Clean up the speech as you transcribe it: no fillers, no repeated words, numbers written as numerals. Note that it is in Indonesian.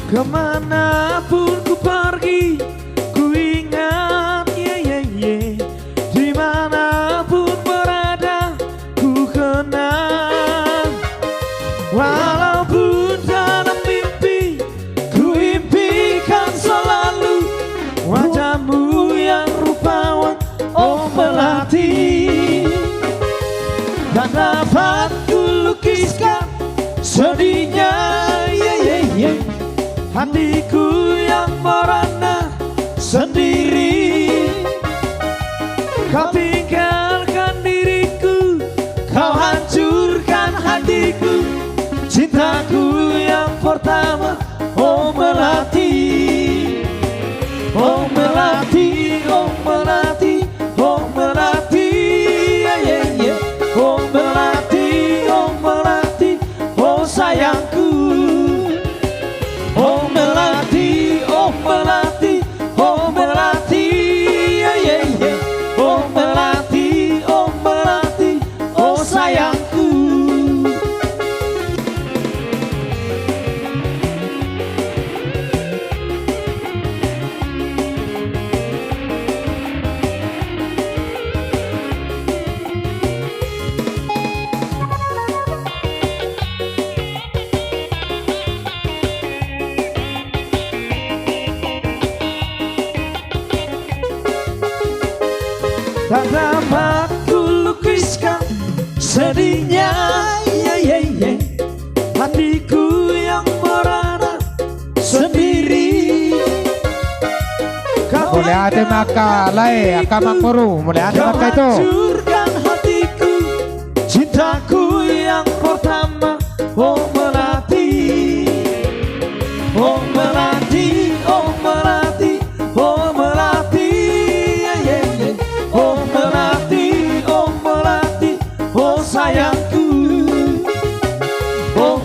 Kemanapun ku pergi, ku ingat dimanapun berada, ku kenang. Walaupun dalam mimpi, ku impikan selalu wajahmu yang rupawan, oh Melati. Tak dapat ku lukiskan sedihnya, hatiku yang merana sendiri. Kau tinggalkan diriku, kau hancurkan hatiku, cintaku yang pertama, oh Melati. Oh Melati, oh Melati, oh Melati, oh Melati, oh Melati, oh sayangku. Oh Melati, oh Melati, oh Melati, oh Melati, oh Melati, oh sayangku. Tak dapat ku lukiskan sedihnya, hatiku yang merana sendiri. Boleh ada maka lai akan makmuru, boleh ada maka itu. Hancurkan hatiku, cintaku yang pertama, oh Melati. Oh Melati, oh Melati, oh Melati, oh Melati, oh Melati, oh sayangku. Oh